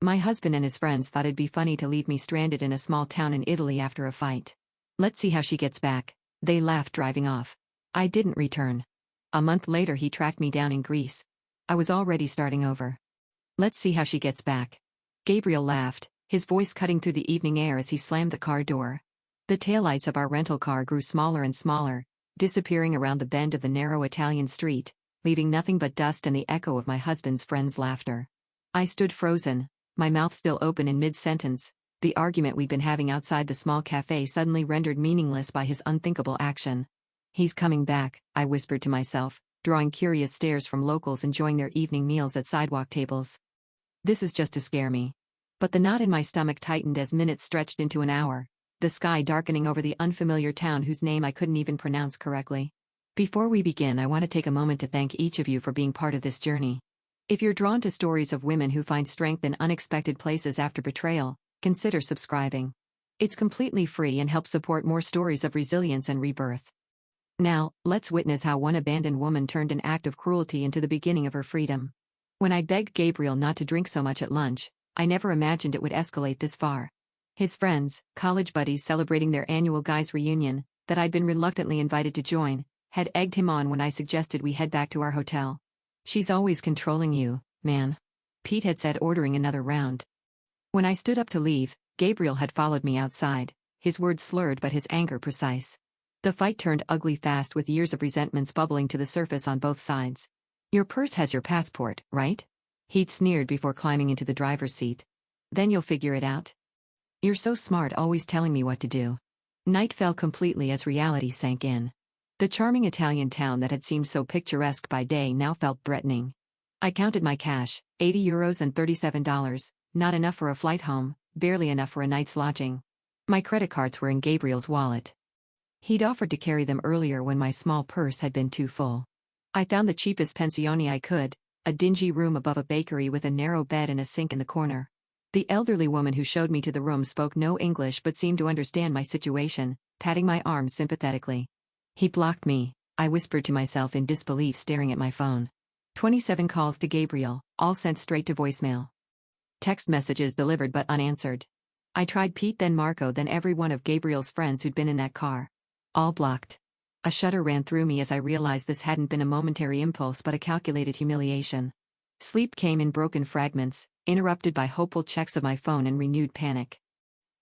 My husband and his friends thought it'd be funny to leave me stranded in a small town in Italy after a fight. Let's see how she gets back. They laughed, driving off. I didn't return. A month later he tracked me down in Greece. I was already starting over. Let's see how she gets back. Gabriel laughed, his voice cutting through the evening air as he slammed the car door. The taillights of our rental car grew smaller and smaller, disappearing around the bend of the narrow Italian street, leaving nothing but dust and the echo of my husband's friends' laughter. I stood frozen, my mouth still open in mid-sentence. The argument we'd been having outside the small cafe suddenly rendered meaningless by his unthinkable action. He's coming back, I whispered to myself, drawing curious stares from locals enjoying their evening meals at sidewalk tables. This is just to scare me. But the knot in my stomach tightened as minutes stretched into an hour, the sky darkening over the unfamiliar town whose name I couldn't even pronounce correctly. Before we begin, I want to take a moment to thank each of you for being part of this journey. If you're drawn to stories of women who find strength in unexpected places after betrayal, consider subscribing. It's completely free and helps support more stories of resilience and rebirth. Now, let's witness how one abandoned woman turned an act of cruelty into the beginning of her freedom. When I begged Gabriel not to drink so much at lunch, I never imagined it would escalate this far. His friends, college buddies celebrating their annual guys' reunion, that I'd been reluctantly invited to join, had egged him on when I suggested we head back to our hotel. She's always controlling you, man. Pete had said, ordering another round. When I stood up to leave, Gabriel had followed me outside, his words slurred but his anger precise. The fight turned ugly fast, with years of resentments bubbling to the surface on both sides. Your purse has your passport, right? He'd sneered before climbing into the driver's seat. Then you'll figure it out. You're so smart, always telling me what to do. Night fell completely as reality sank in. The charming Italian town that had seemed so picturesque by day now felt threatening. I counted my cash, €80 and $37, not enough for a flight home, barely enough for a night's lodging. My credit cards were in Gabriel's wallet. He'd offered to carry them earlier when my small purse had been too full. I found the cheapest pensione I could, a dingy room above a bakery with a narrow bed and a sink in the corner. The elderly woman who showed me to the room spoke no English but seemed to understand my situation, patting my arm sympathetically. He blocked me, I whispered to myself in disbelief, staring at my phone. 27 calls to Gabriel, all sent straight to voicemail. Text messages delivered but unanswered. I tried Pete, then Marco, then every one of Gabriel's friends who'd been in that car. All blocked. A shudder ran through me as I realized this hadn't been a momentary impulse but a calculated humiliation. Sleep came in broken fragments, interrupted by hopeful checks of my phone and renewed panic.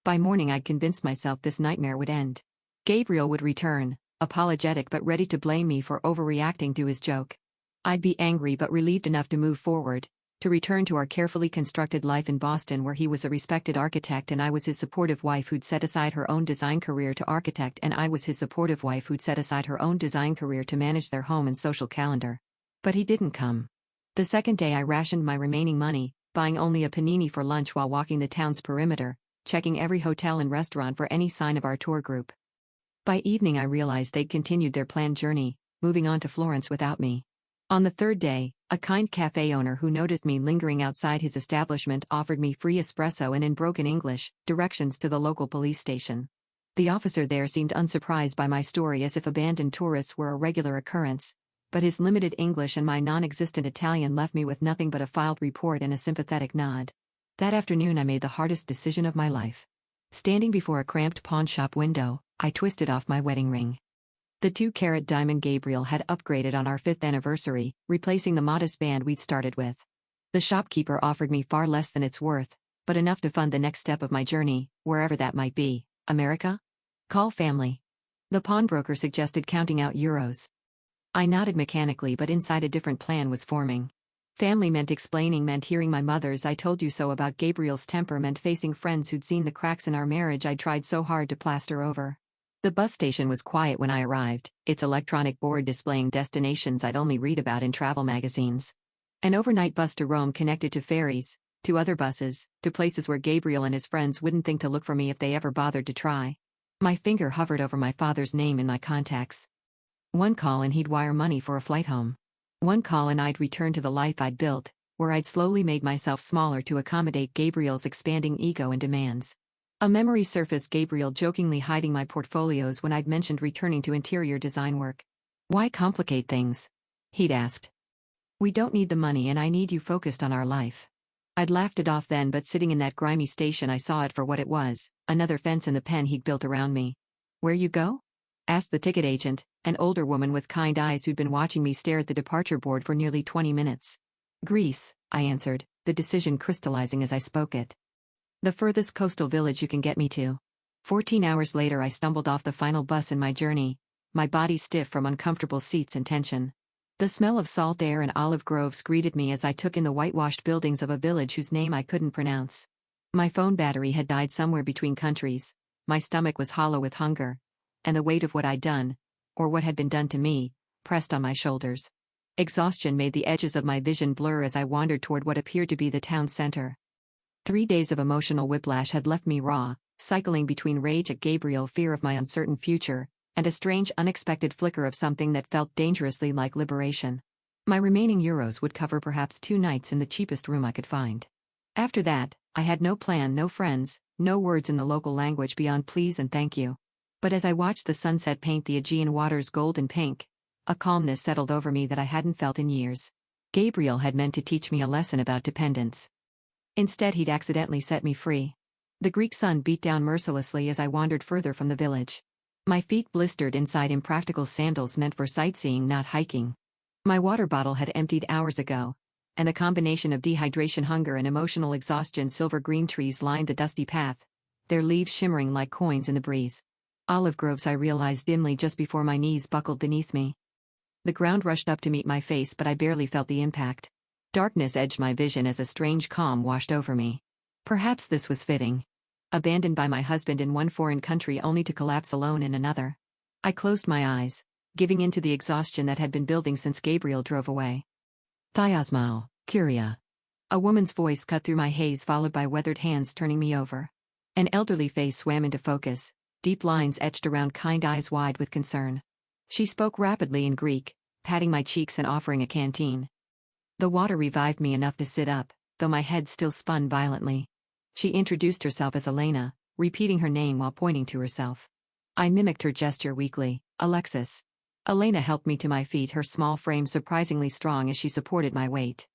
By morning I'd convinced myself this nightmare would end. Gabriel would return, apologetic but ready to blame me for overreacting to his joke. I'd be angry but relieved enough to move forward, to return to our carefully constructed life in Boston, where he was a respected architect and I was his supportive wife who'd set aside her own design career to architect, and I was his supportive wife who'd set aside her own design career to manage their home and social calendar. But he didn't come. The second day I rationed my remaining money, buying only a panini for lunch while walking the town's perimeter, checking every hotel and restaurant for any sign of our tour group. By evening I realized they'd continued their planned journey, moving on to Florence without me. On the third day, a kind cafe owner who noticed me lingering outside his establishment offered me free espresso and, in broken English, directions to the local police station. The officer there seemed unsurprised by my story, as if abandoned tourists were a regular occurrence, but his limited English and my non-existent Italian left me with nothing but a filed report and a sympathetic nod. That afternoon I made the hardest decision of my life. Standing before a cramped pawn shop window, I twisted off my wedding ring. The 2-carat diamond Gabriel had upgraded on our 5th anniversary, replacing the modest band we'd started with. The shopkeeper offered me far less than it's worth, but enough to fund the next step of my journey, wherever that might be. America? Call family. The pawnbroker suggested counting out euros. I nodded mechanically, but inside a different plan was forming. Family meant explaining, meant hearing my mother's "I told you so" about Gabriel's temper, meant facing friends who'd seen the cracks in our marriage I'd tried so hard to plaster over. The bus station was quiet when I arrived, its electronic board displaying destinations I'd only read about in travel magazines. An overnight bus to Rome connected to ferries, to other buses, to places where Gabriel and his friends wouldn't think to look for me if they ever bothered to try. My finger hovered over my father's name in my contacts. One call and he'd wire money for a flight home. One call and I'd return to the life I'd built, where I'd slowly made myself smaller to accommodate Gabriel's expanding ego and demands. A memory surfaced, Gabriel jokingly hiding my portfolios when I'd mentioned returning to interior design work. "Why complicate things?" he'd asked. "We don't need the money, and I need you focused on our life." I'd laughed it off then, but sitting in that grimy station I saw it for what it was, another fence in the pen he'd built around me. "Where you go?" asked the ticket agent, an older woman with kind eyes who'd been watching me stare at the departure board for nearly 20 minutes. "Greece," I answered, the decision crystallizing as I spoke it. "The furthest coastal village you can get me to." 14 hours later I stumbled off the final bus in my journey, my body stiff from uncomfortable seats and tension. The smell of salt air and olive groves greeted me as I took in the whitewashed buildings of a village whose name I couldn't pronounce. My phone battery had died somewhere between countries, my stomach was hollow with hunger, and the weight of what I'd done, or what had been done to me, pressed on my shoulders. Exhaustion made the edges of my vision blur as I wandered toward what appeared to be the town center. 3 days of emotional whiplash had left me raw, cycling between rage at Gabriel, fear of my uncertain future, and a strange unexpected flicker of something that felt dangerously like liberation. My remaining euros would cover perhaps 2 nights in the cheapest room I could find. After that, I had no plan, no friends, no words in the local language beyond please and thank you. But as I watched the sunset paint the Aegean waters gold and pink, a calmness settled over me that I hadn't felt in years. Gabriel had meant to teach me a lesson about dependence. Instead, he'd accidentally set me free. The Greek sun beat down mercilessly as I wandered further from the village. My feet blistered inside impractical sandals meant for sightseeing, not hiking. My water bottle had emptied hours ago, and the combination of dehydration, hunger, and emotional exhaustion. Silver green trees lined the dusty path, their leaves shimmering like coins in the breeze. Olive groves, I realized dimly just before my knees buckled beneath me. The ground rushed up to meet my face, but I barely felt the impact. Darkness edged my vision as a strange calm washed over me. Perhaps this was fitting. Abandoned by my husband in one foreign country only to collapse alone in another. I closed my eyes, giving in to the exhaustion that had been building since Gabriel drove away. "Thiasmao, Kyria." A woman's voice cut through my haze, followed by weathered hands turning me over. An elderly face swam into focus, deep lines etched around kind eyes wide with concern. She spoke rapidly in Greek, patting my cheeks and offering a canteen. The water revived me enough to sit up, though my head still spun violently. She introduced herself as Elena, repeating her name while pointing to herself. I mimicked her gesture weakly. "Alexis." Elena helped me to my feet, her small frame surprisingly strong as she supported my weight.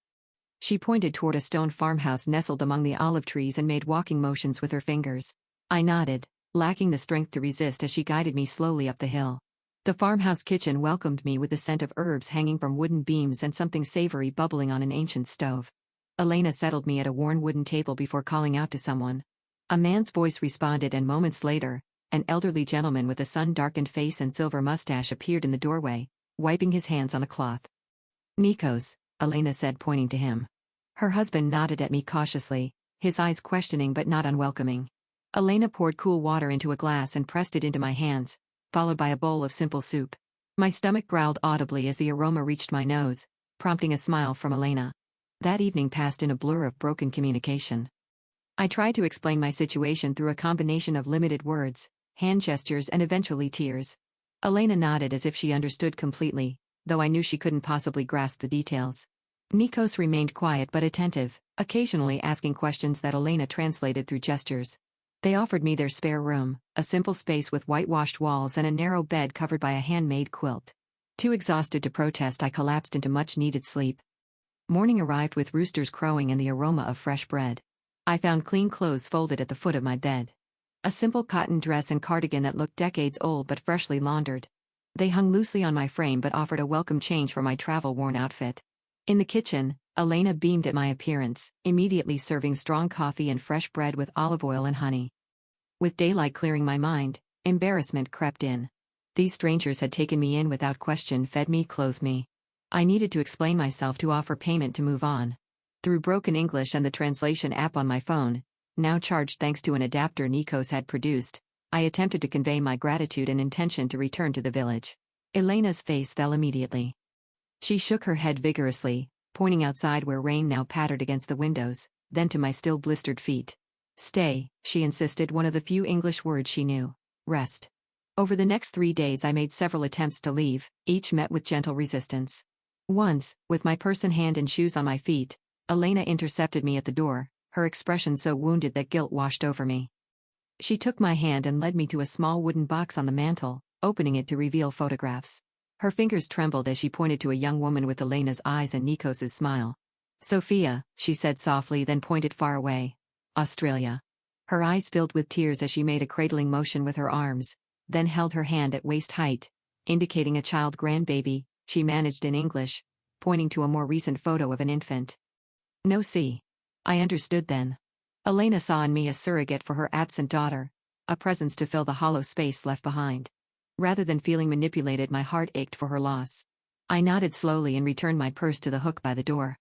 She pointed toward a stone farmhouse nestled among the olive trees and made walking motions with her fingers. I nodded, lacking the strength to resist as she guided me slowly up the hill. The farmhouse kitchen welcomed me with the scent of herbs hanging from wooden beams and something savory bubbling on an ancient stove. Elena settled me at a worn wooden table before calling out to someone. A man's voice responded, and moments later, an elderly gentleman with a sun-darkened face and silver mustache appeared in the doorway, wiping his hands on a cloth. "Nikos," Elena said, pointing to him. Her husband nodded at me cautiously, his eyes questioning but not unwelcoming. Elena poured cool water into a glass and pressed it into my hands, followed by a bowl of simple soup. My stomach growled audibly as the aroma reached my nose, prompting a smile from Elena. That evening passed in a blur of broken communication. I tried to explain my situation through a combination of limited words, hand gestures, and eventually tears. Elena nodded as if she understood completely, though I knew she couldn't possibly grasp the details. Nikos remained quiet but attentive, occasionally asking questions that Elena translated through gestures. They offered me their spare room, a simple space with whitewashed walls and a narrow bed covered by a handmade quilt. Too exhausted to protest, I collapsed into much-needed sleep. Morning arrived with roosters crowing and the aroma of fresh bread. I found clean clothes folded at the foot of my bed. A simple cotton dress and cardigan that looked decades old but freshly laundered. They hung loosely on my frame but offered a welcome change for my travel-worn outfit. In the kitchen, Elena beamed at my appearance, immediately serving strong coffee and fresh bread with olive oil and honey. With daylight clearing my mind, embarrassment crept in. These strangers had taken me in without question, fed me, clothed me. I needed to explain myself, to offer payment, to move on. Through broken English and the translation app on my phone, now charged thanks to an adapter Nikos had produced, I attempted to convey my gratitude and intention to return to the village. Elena's face fell immediately. She shook her head vigorously, pointing outside where rain now pattered against the windows, then to my still blistered feet. "Stay," she insisted, one of the few English words she knew. "Rest." Over the next 3 days I made several attempts to leave, each met with gentle resistance. Once, with my purse in hand and shoes on my feet, Elena intercepted me at the door, her expression so wounded that guilt washed over me. She took my hand and led me to a small wooden box on the mantel, opening it to reveal photographs. Her fingers trembled as she pointed to a young woman with Elena's eyes and Nikos's smile. Sophia, she said softly, then pointed far away. Australia. Her eyes filled with tears as she made a cradling motion with her arms, then held her hand at waist height, indicating a child grandbaby, she managed in English, pointing to a more recent photo of an infant. No see. I understood then. Elena saw in me a surrogate for her absent daughter, a presence to fill the hollow space left behind. Rather than feeling manipulated, my heart ached for her loss. I nodded slowly and returned my purse to the hook by the door.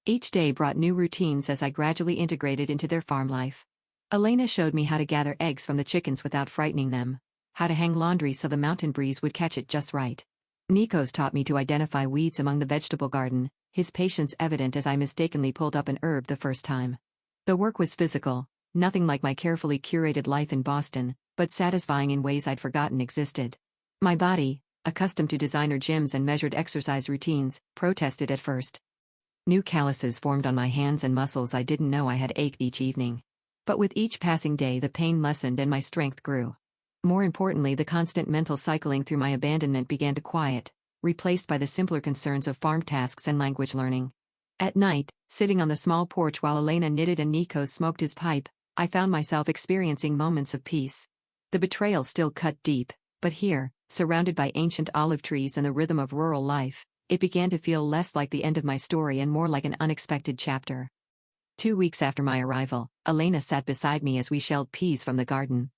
Each day brought new routines as I gradually integrated into their farm life. Elena showed me how to gather eggs from the chickens without frightening them, how to hang laundry so the mountain breeze would catch it just right. Nikos taught me to identify weeds among the vegetable garden, his patience evident as I mistakenly pulled up an herb the first time. The work was physical, nothing like my carefully curated life in Boston, but satisfying in ways I'd forgotten existed. My body, accustomed to designer gyms and measured exercise routines, protested at first. New calluses formed on my hands and muscles I didn't know I had ached each evening. But with each passing day the pain lessened and my strength grew. More importantly, the constant mental cycling through my abandonment began to quiet, replaced by the simpler concerns of farm tasks and language learning. At night, sitting on the small porch while Elena knitted and Nikos smoked his pipe, I found myself experiencing moments of peace. The betrayal still cut deep, but here, surrounded by ancient olive trees and the rhythm of rural life, it began to feel less like the end of my story and more like an unexpected chapter. 2 weeks after my arrival, Elena sat beside me as we shelled peas from the garden.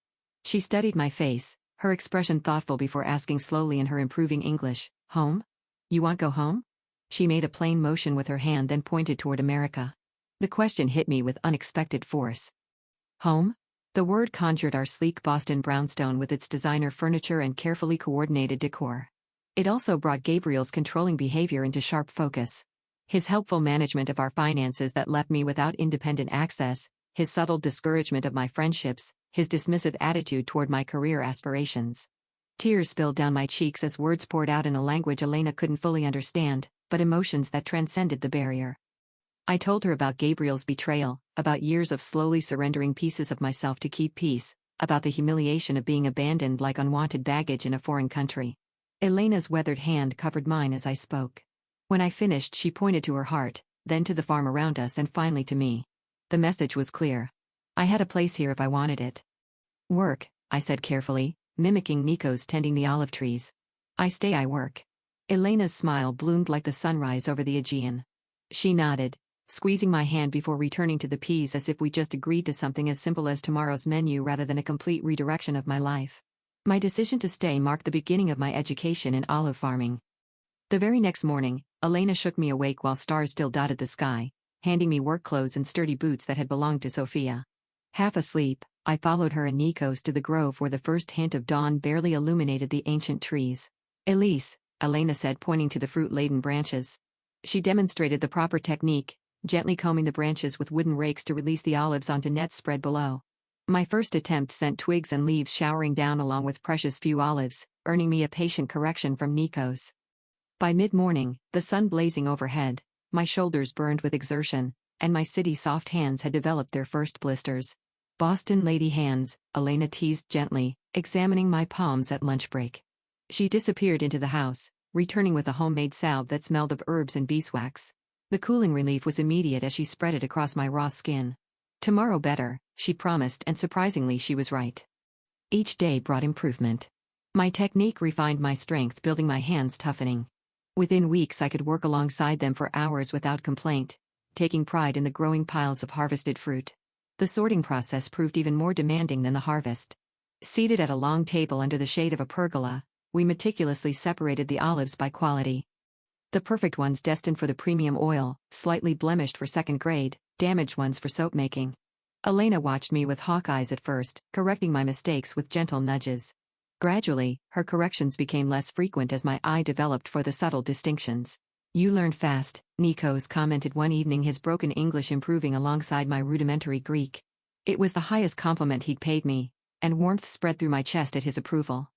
She studied my face, her expression thoughtful before asking slowly in her improving English, "Home? You want go home?" She made a plain motion with her hand, then pointed toward America. The question hit me with unexpected force. Home? The word conjured our sleek Boston brownstone with its designer furniture and carefully coordinated decor. It also brought Gabriel's controlling behavior into sharp focus. His helpful management of our finances that left me without independent access, his subtle discouragement of my friendships, his dismissive attitude toward my career aspirations. Tears spilled down my cheeks as words poured out in a language Elena couldn't fully understand, but emotions that transcended the barrier. I told her about Gabriel's betrayal, about years of slowly surrendering pieces of myself to keep peace, about the humiliation of being abandoned like unwanted baggage in a foreign country. Elena's weathered hand covered mine as I spoke. When I finished, she pointed to her heart, then to the farm around us and finally to me. The message was clear. I had a place here if I wanted it. Work, I said carefully, mimicking Nikos tending the olive trees. I stay, I work. Elena's smile bloomed like the sunrise over the Aegean. She nodded, squeezing my hand before returning to the peas as if we just agreed to something as simple as tomorrow's menu rather than a complete redirection of my life. My decision to stay marked the beginning of my education in olive farming. The very next morning, Elena shook me awake while stars still dotted the sky, handing me work clothes and sturdy boots that had belonged to Sophia. Half asleep, I followed her and Nikos to the grove where the first hint of dawn barely illuminated the ancient trees. Elise, Elena said, pointing to the fruit-laden branches. She demonstrated the proper technique, gently combing the branches with wooden rakes to release the olives onto nets spread below. My first attempt sent twigs and leaves showering down along with precious few olives, earning me a patient correction from Nikos. By mid-morning, the sun blazing overhead, my shoulders burned with exertion, and my city-soft hands had developed their first blisters. Boston lady hands, Elena teased gently, examining my palms at lunch break. She disappeared into the house, returning with a homemade salve that smelled of herbs and beeswax. The cooling relief was immediate as she spread it across my raw skin. Tomorrow better, she promised, and surprisingly she was right. Each day brought improvement. My technique refined, my strength building, my hands toughening. Within weeks I could work alongside them for hours without complaint, taking pride in the growing piles of harvested fruit. The sorting process proved even more demanding than the harvest. Seated at a long table under the shade of a pergola, we meticulously separated the olives by quality. The perfect ones destined for the premium oil, slightly blemished for second grade, damaged ones for soap making. Elena watched me with hawk eyes at first, correcting my mistakes with gentle nudges. Gradually, her corrections became less frequent as my eye developed for the subtle distinctions. "You learn fast," Nikos commented one evening, his broken English improving alongside my rudimentary Greek. It was the highest compliment he'd paid me, and warmth spread through my chest at his approval.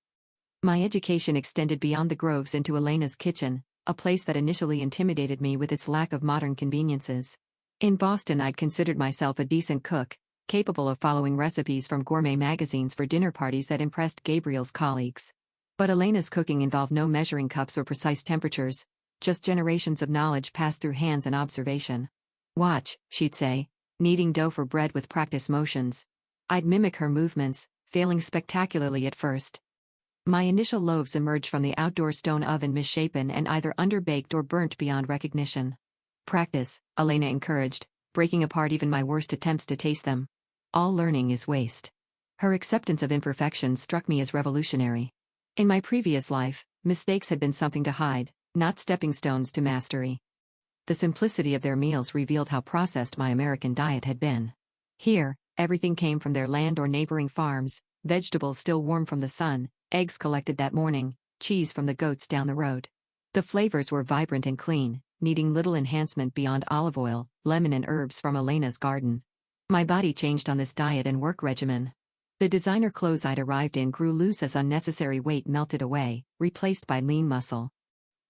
My education extended beyond the groves into Elena's kitchen, a place that initially intimidated me with its lack of modern conveniences. In Boston I'd considered myself a decent cook, capable of following recipes from gourmet magazines for dinner parties that impressed Gabriel's colleagues. But Elena's cooking involved no measuring cups or precise temperatures, just generations of knowledge passed through hands and observation. Watch, she'd say, kneading dough for bread with practice motions. I'd mimic her movements, failing spectacularly at first. My initial loaves emerged from the outdoor stone oven misshapen and either underbaked or burnt beyond recognition. Practice, Elena encouraged, breaking apart even my worst attempts to taste them. All learning is waste. Her acceptance of imperfections struck me as revolutionary. In my previous life, mistakes had been something to hide, not stepping stones to mastery. The simplicity of their meals revealed how processed my American diet had been. Here, everything came from their land or neighboring farms, vegetables still warm from the sun, eggs collected that morning, cheese from the goats down the road. The flavors were vibrant and clean, needing little enhancement beyond olive oil, lemon and herbs from Elena's garden. My body changed on this diet and work regimen. The designer clothes I'd arrived in grew loose as unnecessary weight melted away, replaced by lean muscle.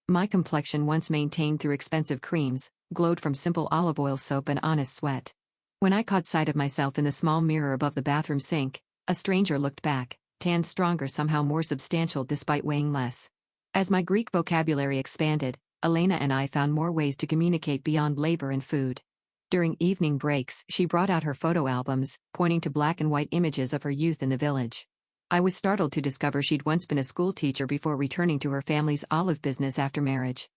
My complexion, once maintained through expensive creams, glowed from simple olive oil soap and honest sweat. When I caught sight of myself in the small mirror above the bathroom sink, a stranger looked back, tanned stronger, somehow more substantial despite weighing less. As my Greek vocabulary expanded, Elena and I found more ways to communicate beyond labor and food. During evening breaks, she brought out her photo albums, pointing to black and white images of her youth in the village. I was startled to discover she'd once been a school teacher before returning to her family's olive business after marriage.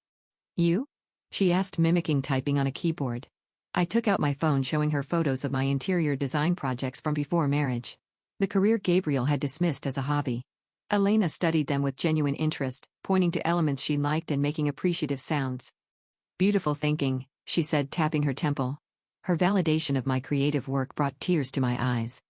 You? She asked, mimicking typing on a keyboard. I took out my phone, showing her photos of my interior design projects from before marriage. The career Gabriel had dismissed as a hobby. Elena studied them with genuine interest, pointing to elements she liked and making appreciative sounds. Beautiful thinking, she said, tapping her temple. Her validation of my creative work brought tears to my eyes.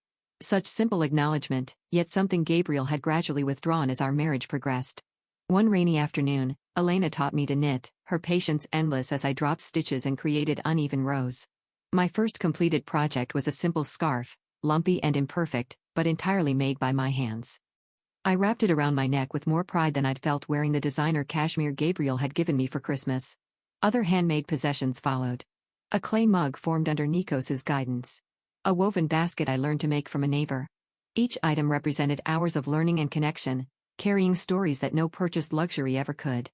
Such simple acknowledgement, yet something Gabriel had gradually withdrawn as our marriage progressed. One rainy afternoon, Elena taught me to knit, her patience endless as I dropped stitches and created uneven rows. My first completed project was a simple scarf, lumpy and imperfect, but entirely made by my hands. I wrapped it around my neck with more pride than I'd felt wearing the designer cashmere Gabriel had given me for Christmas. Other handmade possessions followed. A clay mug formed under Nikos's guidance. A woven basket I learned to make from a neighbor. Each item represented hours of learning and connection, carrying stories that no purchased luxury ever could.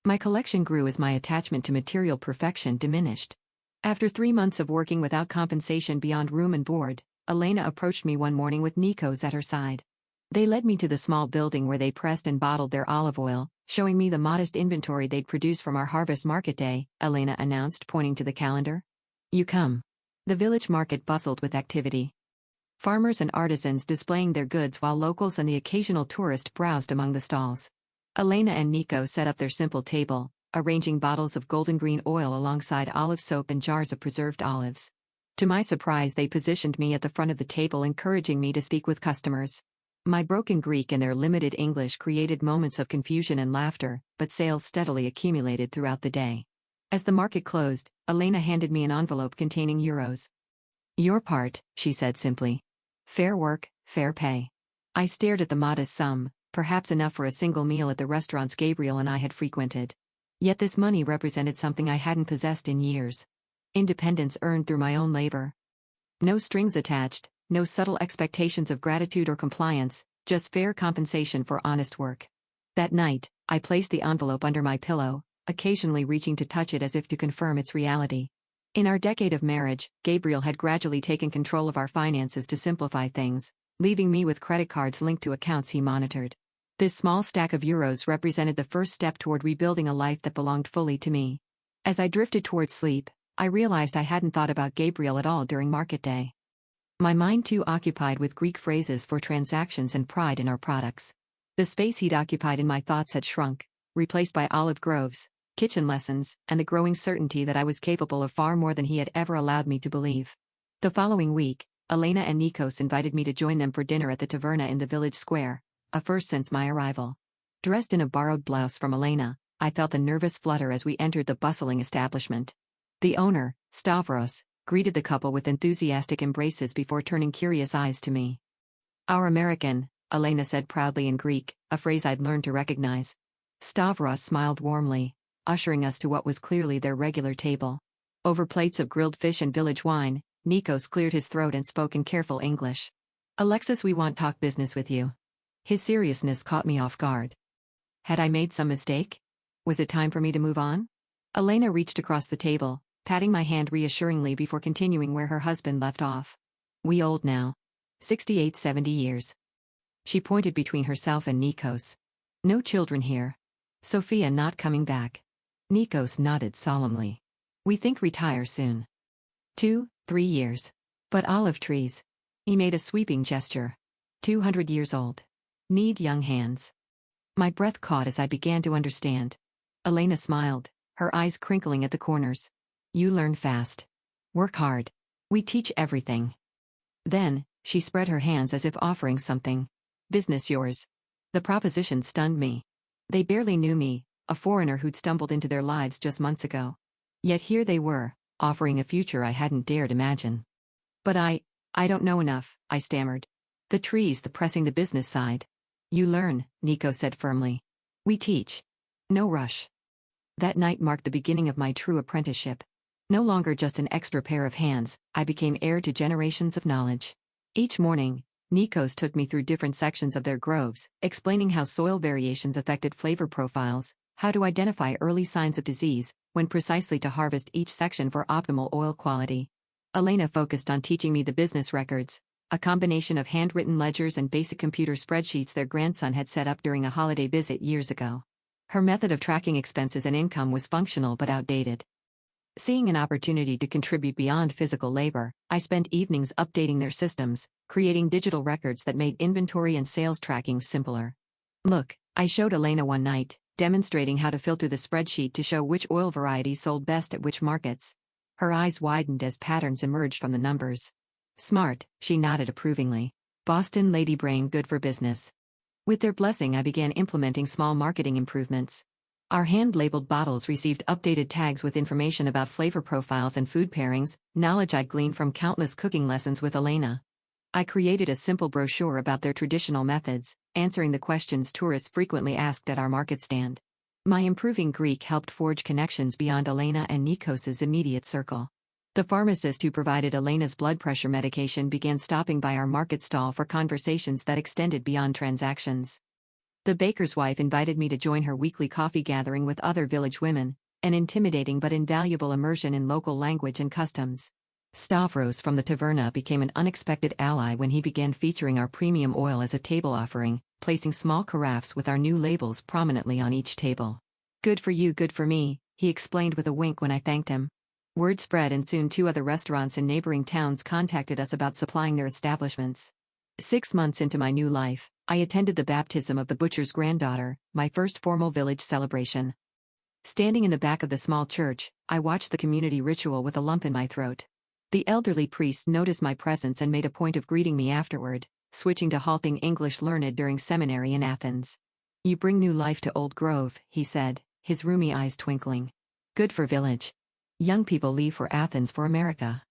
My collection grew as my attachment to material perfection diminished. After 3 months of working without compensation beyond room and board, Elena approached me one morning with Nikos at her side. They led me to the small building where they pressed and bottled their olive oil, showing me the modest inventory they'd produce from our harvest market day, Elena announced, pointing to the calendar. You come. The village market bustled with activity. Farmers and artisans displaying their goods while locals and the occasional tourist browsed among the stalls. Elena and Nikos set up their simple table, arranging bottles of golden green oil alongside olive soap and jars of preserved olives. To my surprise, they positioned me at the front of the table, encouraging me to speak with customers. My broken Greek and their limited English created moments of confusion and laughter, but sales steadily accumulated throughout the day. As the market closed, Elena handed me an envelope containing euros. Your part, she said simply. Fair work, fair pay. I stared at the modest sum, perhaps enough for a single meal at the restaurants Gabriel and I had frequented. Yet this money represented something I hadn't possessed in years. Independence earned through my own labor. No strings attached, no subtle expectations of gratitude or compliance, just fair compensation for honest work. That night, I placed the envelope under my pillow, occasionally reaching to touch it as if to confirm its reality. In our decade of marriage, Gabriel had gradually taken control of our finances to simplify things, leaving me with credit cards linked to accounts he monitored. This small stack of euros represented the first step toward rebuilding a life that belonged fully to me. As I drifted toward sleep, I realized I hadn't thought about Gabriel at all during market day. My mind too occupied with Greek phrases for transactions and pride in our products. The space he'd occupied in my thoughts had shrunk, replaced by olive groves, kitchen lessons, and the growing certainty that I was capable of far more than he had ever allowed me to believe. The following week, Elena and Nikos invited me to join them for dinner at the taverna in the village square, a first since my arrival. Dressed in a borrowed blouse from Elena, I felt a nervous flutter as we entered the bustling establishment. The owner, Stavros, greeted the couple with enthusiastic embraces before turning curious eyes to me. Our American, Elena said proudly in Greek, a phrase I'd learned to recognize. Stavros smiled warmly, ushering us to what was clearly their regular table. Over plates of grilled fish and village wine, Nikos cleared his throat and spoke in careful English. Alexis, we want talk business with you. His seriousness caught me off guard. Had I made some mistake? Was it time for me to move on? Elena reached across the table, patting my hand reassuringly before continuing where her husband left off. We old now. 68, 70 years. She pointed between herself and Nikos. No children here. Sophia not coming back. Nikos nodded solemnly. We think retire soon. 2, 3 years. But olive trees. He made a sweeping gesture. 200 years old. Need young hands. My breath caught as I began to understand. Elena smiled, her eyes crinkling at the corners. You learn fast. Work hard. We teach everything. Then, she spread her hands as if offering something. Business yours. The proposition stunned me. They barely knew me, a foreigner who'd stumbled into their lives just months ago. Yet here they were, offering a future I hadn't dared imagine. But I don't know enough, I stammered. The trees, the pressing the business side. You learn, Nico said firmly. We teach. No rush. That night marked the beginning of my true apprenticeship. No longer just an extra pair of hands, I became heir to generations of knowledge. Each morning, Nikos took me through different sections of their groves, explaining how soil variations affected flavor profiles, how to identify early signs of disease, when precisely to harvest each section for optimal oil quality. Elena focused on teaching me the business records, a combination of handwritten ledgers and basic computer spreadsheets their grandson had set up during a holiday visit years ago. Her method of tracking expenses and income was functional but outdated. Seeing an opportunity to contribute beyond physical labor, I spent evenings updating their systems, creating digital records that made inventory and sales tracking simpler. Look, I showed Elena one night, demonstrating how to filter the spreadsheet to show which oil varieties sold best at which markets. Her eyes widened as patterns emerged from the numbers. Smart, she nodded approvingly. Boston lady brain good for business. With their blessing, I began implementing small marketing improvements. Our hand-labeled bottles received updated tags with information about flavor profiles and food pairings, knowledge I gleaned from countless cooking lessons with Elena. I created a simple brochure about their traditional methods, answering the questions tourists frequently asked at our market stand. My improving Greek helped forge connections beyond Elena and Nikos's immediate circle. The pharmacist who provided Elena's blood pressure medication began stopping by our market stall for conversations that extended beyond transactions. The baker's wife invited me to join her weekly coffee gathering with other village women, an intimidating but invaluable immersion in local language and customs. Stavros from the taverna became an unexpected ally when he began featuring our premium oil as a table offering, placing small carafes with our new labels prominently on each table. Good for you, good for me, he explained with a wink when I thanked him. Word spread and soon 2 other restaurants in neighboring towns contacted us about supplying their establishments. 6 months into my new life, I attended the baptism of the butcher's granddaughter, my first formal village celebration. Standing in the back of the small church, I watched the community ritual with a lump in my throat. The elderly priest noticed my presence and made a point of greeting me afterward, switching to halting English learned during seminary in Athens. You bring new life to Old Grove, he said, his rheumy eyes twinkling. Good for village. Young people leave for Athens for America.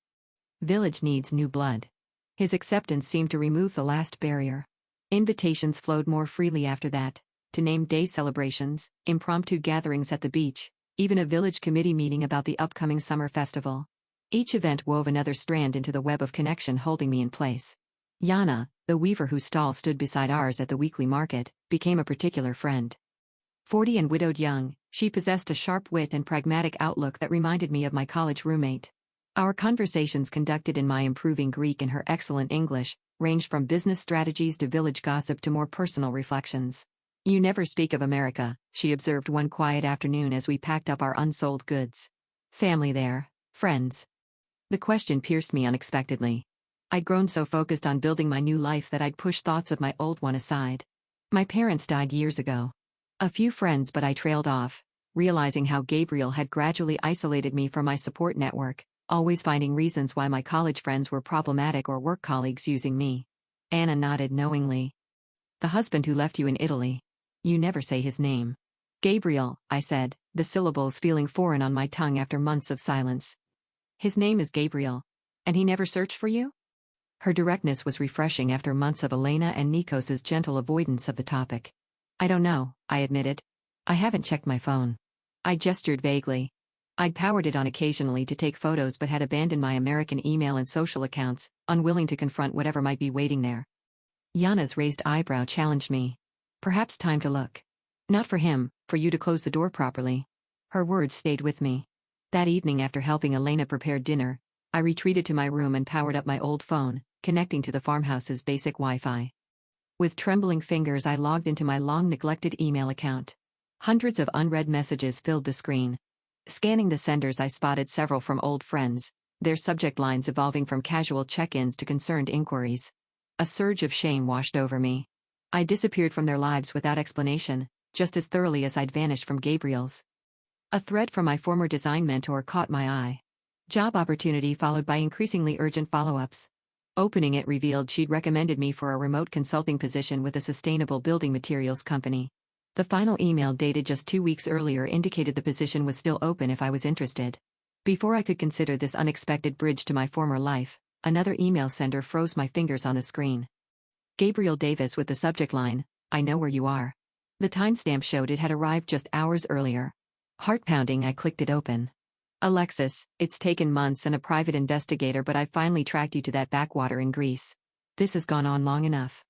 Village needs new blood. His acceptance seemed to remove the last barrier. Invitations flowed more freely after that, to name day celebrations, impromptu gatherings at the beach, even a village committee meeting about the upcoming summer festival. Each event wove another strand into the web of connection holding me in place. Yana, the weaver whose stall stood beside ours at the weekly market, became a particular friend. 40 and widowed young, she possessed a sharp wit and pragmatic outlook that reminded me of my college roommate. Our conversations, conducted in my improving Greek and her excellent English, ranged from business strategies to village gossip to more personal reflections. You never speak of America, she observed one quiet afternoon as we packed up our unsold goods. Family there, friends. The question pierced me unexpectedly. I'd grown so focused on building my new life that I'd pushed thoughts of my old one aside. My parents died years ago. A few friends, but I trailed off, realizing how Gabriel had gradually isolated me from my support network, always finding reasons why my college friends were problematic or work colleagues using me. Anna nodded knowingly. The husband who left you in Italy. You never say his name. Gabriel, I said, the syllables feeling foreign on my tongue after months of silence. His name is Gabriel. And he never searched for you? Her directness was refreshing after months of Elena and Nikos's gentle avoidance of the topic. I don't know, I admitted. I haven't checked my phone. I gestured vaguely. I'd powered it on occasionally to take photos but had abandoned my American email and social accounts, unwilling to confront whatever might be waiting there. Yana's raised eyebrow challenged me. Perhaps time to look. Not for him, for you to close the door properly. Her words stayed with me. That evening, after helping Elena prepare dinner, I retreated to my room and powered up my old phone, connecting to the farmhouse's basic Wi-Fi. With trembling fingers, I logged into my long-neglected email account. Hundreds of unread messages filled the screen. Scanning the senders, I spotted several from old friends, their subject lines evolving from casual check-ins to concerned inquiries. A surge of shame washed over me. I disappeared from their lives without explanation, just as thoroughly as I'd vanished from Gabriel's. A thread from my former design mentor caught my eye. Job opportunity followed by increasingly urgent follow-ups. Opening it revealed she'd recommended me for a remote consulting position with a sustainable building materials company. The final email, dated just 2 weeks earlier, indicated the position was still open if I was interested. Before I could consider this unexpected bridge to my former life, another email sender froze my fingers on the screen. Gabriel Davis, with the subject line, "I know where you are." The timestamp showed it had arrived just hours earlier. Heart pounding, I clicked it open. "Alexis, it's taken months and a private investigator, but I finally tracked you to that backwater in Greece. This has gone on long enough.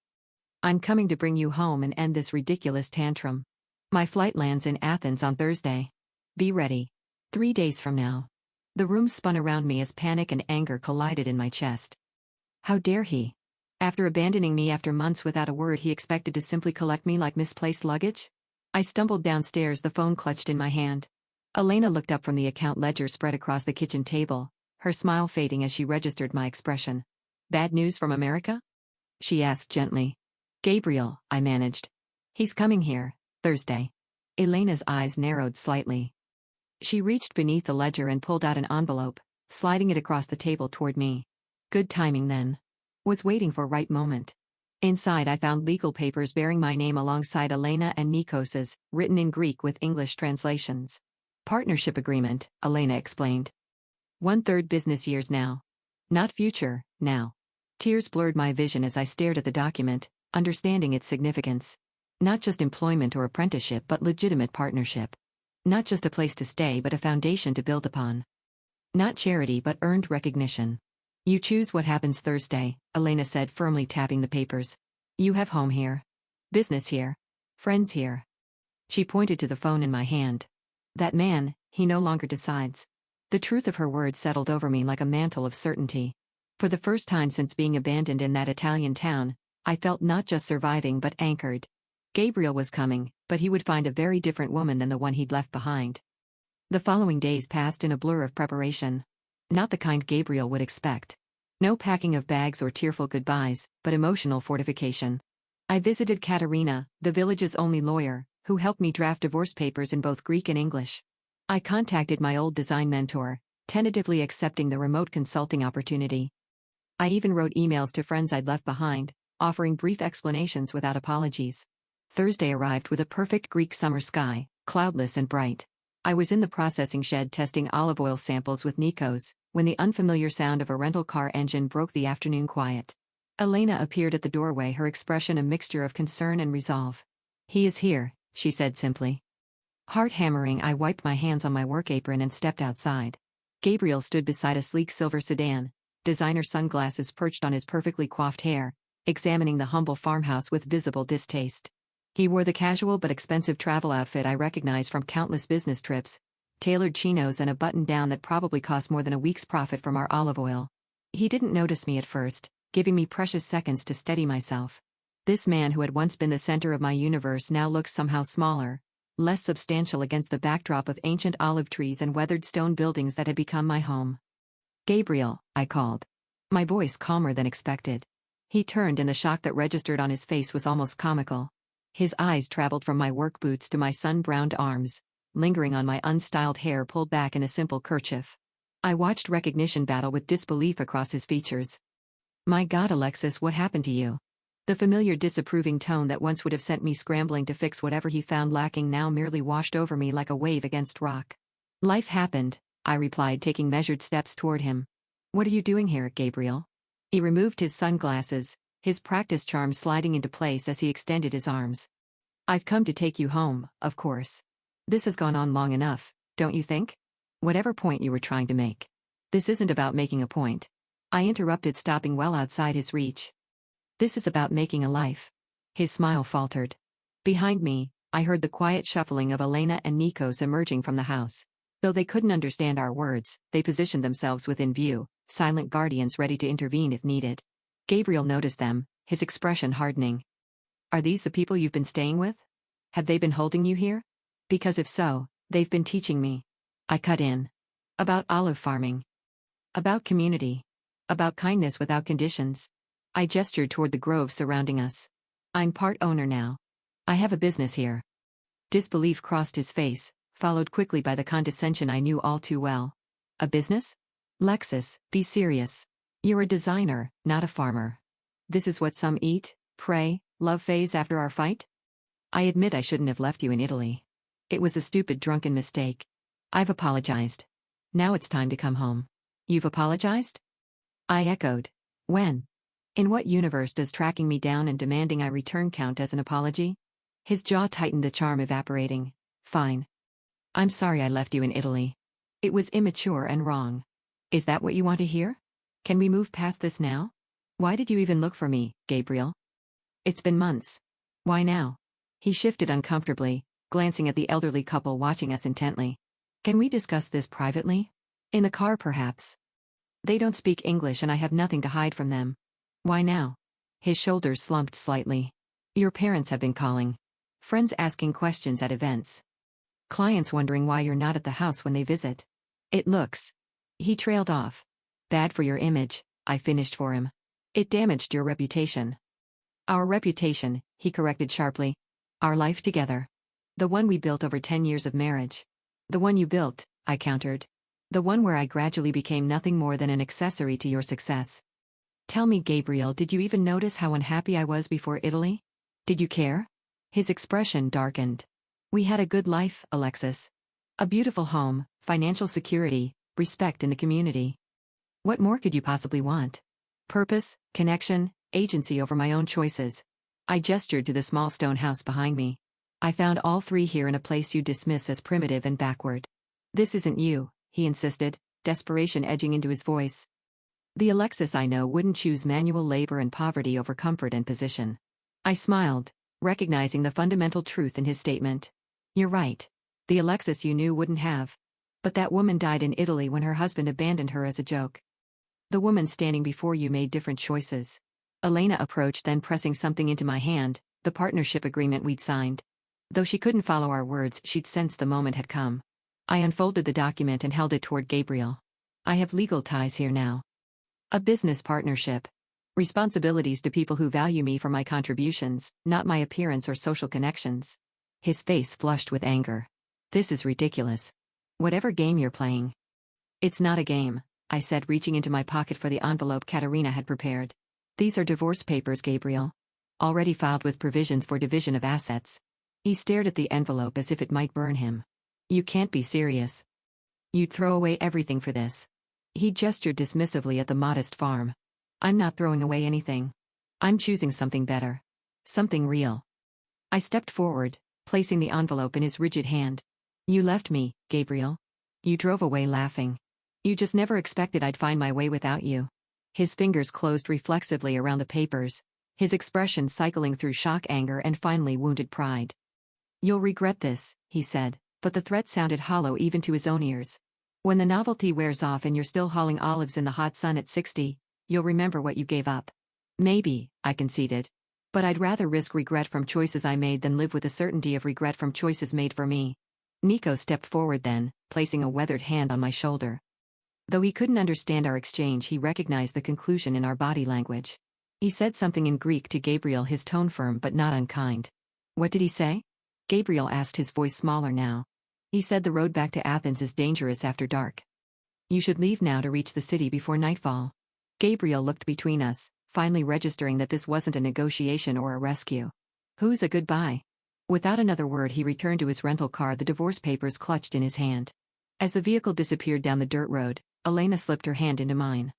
I'm coming to bring you home and end this ridiculous tantrum. My flight lands in Athens on Thursday. Be ready. 3 days from now." The room spun around me as panic and anger collided in my chest. How dare he? After abandoning me after months without a word, he expected to simply collect me like misplaced luggage? I stumbled downstairs, the phone clutched in my hand. Elena looked up from the account ledger spread across the kitchen table, her smile fading as she registered my expression. "Bad news from America?" she asked gently. "Gabriel," I managed. "He's coming here, Thursday." Elena's eyes narrowed slightly. She reached beneath the ledger and pulled out an envelope, sliding it across the table toward me. Good timing then. Was waiting for right moment. Inside, I found legal papers bearing my name alongside Elena and Nikos's, written in Greek with English translations. "Partnership agreement," Elena explained. 1/3 business years now. Not future, now. Tears blurred my vision as I stared at the document, understanding its significance. Not just employment or apprenticeship, but legitimate partnership. Not just a place to stay, but a foundation to build upon. Not charity, but earned recognition. "You choose what happens Thursday," Elena said, firmly tapping the papers. "You have home here. Business here. Friends here." She pointed to the phone in my hand. "That man, he no longer decides." The truth of her words settled over me like a mantle of certainty. For the first time since being abandoned in that Italian town, I felt not just surviving but anchored. Gabriel was coming, but he would find a very different woman than the one he'd left behind. The following days passed in a blur of preparation. Not the kind Gabriel would expect. No packing of bags or tearful goodbyes, but emotional fortification. I visited Katerina, the village's only lawyer, who helped me draft divorce papers in both Greek and English. I contacted my old design mentor, tentatively accepting the remote consulting opportunity. I even wrote emails to friends I'd left behind, offering brief explanations without apologies. Thursday arrived with a perfect Greek summer sky, cloudless and bright. I was in the processing shed testing olive oil samples with Nikos, when the unfamiliar sound of a rental car engine broke the afternoon quiet. Elena appeared at the doorway, her expression a mixture of concern and resolve. "He is here," she said simply. Heart hammering, I wiped my hands on my work apron and stepped outside. Gabriel stood beside a sleek silver sedan, designer sunglasses perched on his perfectly coiffed hair, examining the humble farmhouse with visible distaste. He wore the casual but expensive travel outfit I recognized from countless business trips, tailored chinos and a button-down that probably cost more than a week's profit from our olive oil. He didn't notice me at first, giving me precious seconds to steady myself. This man who had once been the center of my universe now looked somehow smaller, less substantial against the backdrop of ancient olive trees and weathered stone buildings that had become my home. "Gabriel," I called. My voice calmer than expected. He turned, and the shock that registered on his face was almost comical. His eyes traveled from my work boots to my sun-browned arms, lingering on my unstyled hair pulled back in a simple kerchief. I watched recognition battle with disbelief across his features. "My God, Alexis, what happened to you?" The familiar disapproving tone that once would have sent me scrambling to fix whatever he found lacking now merely washed over me like a wave against rock. "Life happened," I replied, taking measured steps toward him. "What are you doing here, Gabriel?" He removed his sunglasses, his practice charm sliding into place as he extended his arms. "I've come to take you home, of course. This has gone on long enough, don't you think? Whatever point you were trying to make. This isn't about making a point." I interrupted, stopping well outside his reach. "This is about making a life." His smile faltered. Behind me, I heard the quiet shuffling of Elena and Nikos emerging from the house. Though they couldn't understand our words, they positioned themselves within view, silent guardians ready to intervene if needed. Gabriel noticed them, his expression hardening. Are these the people you've been staying with? Have they been holding you here? Because if so, they've been teaching me. I cut in. About olive farming. About community. About kindness without conditions. I gestured toward the groves surrounding us. I'm part owner now. I have a business here. Disbelief crossed his face, followed quickly by the condescension I knew all too well. A business? Lexus, be serious. You're a designer, not a farmer. This is what some eat, pray, love phase after our fight? I admit I shouldn't have left you in Italy. It was a stupid drunken mistake. I've apologized. Now it's time to come home. You've apologized? I echoed. When? In what universe does tracking me down and demanding I return count as an apology? His jaw tightened, the charm evaporating. Fine. I'm sorry I left you in Italy. It was immature and wrong. Is that what you want to hear? Can we move past this now? Why did you even look for me, Gabriel? It's been months. Why now? He shifted uncomfortably, glancing at the elderly couple watching us intently. Can we discuss this privately? In the car, perhaps? They don't speak English and I have nothing to hide from them. Why now? His shoulders slumped slightly. Your parents have been calling. Friends asking questions at events. Clients wondering why you're not at the house when they visit. It looks. He trailed off. Bad for your image, I finished for him. It damaged your reputation. Our reputation, he corrected sharply. Our life together. The one we built over 10 years of marriage. The one you built, I countered. The one where I gradually became nothing more than an accessory to your success. Tell me, Gabriel, did you even notice how unhappy I was before Italy? Did you care? His expression darkened. We had a good life, Alexis. A beautiful home, financial security, respect in the community. What more could you possibly want? Purpose, connection, agency over my own choices. I gestured to the small stone house behind me. I found all three here in a place you dismiss as primitive and backward. This isn't you, he insisted, desperation edging into his voice. The Alexis I know wouldn't choose manual labor and poverty over comfort and position. I smiled, recognizing the fundamental truth in his statement. You're right. The Alexis you knew wouldn't have. But that woman died in Italy when her husband abandoned her as a joke. The woman standing before you made different choices. Elena approached, then pressing something into my hand, the partnership agreement we'd signed. Though she couldn't follow our words, she'd sensed the moment had come. I unfolded the document and held it toward Gabriel. I have legal ties here now. A business partnership. Responsibilities to people who value me for my contributions, not my appearance or social connections. His face flushed with anger. This is ridiculous. Whatever game you're playing. It's not a game, I said, reaching into my pocket for the envelope Katerina had prepared. These are divorce papers, Gabriel. Already filed with provisions for division of assets. He stared at the envelope as if it might burn him. You can't be serious. You'd throw away everything for this. He gestured dismissively at the modest farm. I'm not throwing away anything. I'm choosing something better. Something real. I stepped forward, placing the envelope in his rigid hand. You left me, Gabriel. You drove away laughing. You just never expected I'd find my way without you. His fingers closed reflexively around the papers, his expression cycling through shock, anger, and finally wounded pride. You'll regret this, he said, but the threat sounded hollow even to his own ears. When the novelty wears off and you're still hauling olives in the hot sun at 60, you'll remember what you gave up. Maybe, I conceded. But I'd rather risk regret from choices I made than live with the certainty of regret from choices made for me. Nico stepped forward then, placing a weathered hand on my shoulder. Though he couldn't understand our exchange, he recognized the conclusion in our body language. He said something in Greek to Gabriel, his tone firm but not unkind. What did he say? Gabriel asked, his voice smaller now. He said the road back to Athens is dangerous after dark. You should leave now to reach the city before nightfall. Gabriel looked between us, finally registering that this wasn't a negotiation or a rescue. Who's a goodbye? Without another word, he returned to his rental car, the divorce papers clutched in his hand. As the vehicle disappeared down the dirt road, Elena slipped her hand into mine.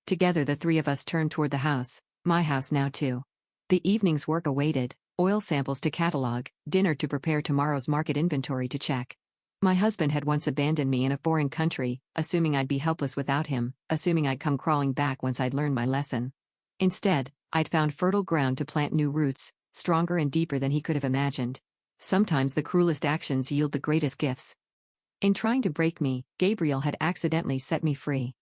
Together the three of us turned toward the house, my house now too. The evening's work awaited, oil samples to catalog, dinner to prepare, tomorrow's market inventory to check. My husband had once abandoned me in a foreign country, assuming I'd be helpless without him, assuming I'd come crawling back once I'd learned my lesson. Instead, I'd found fertile ground to plant new roots, stronger and deeper than he could have imagined. Sometimes the cruelest actions yield the greatest gifts. In trying to break me, Gabriel had accidentally set me free.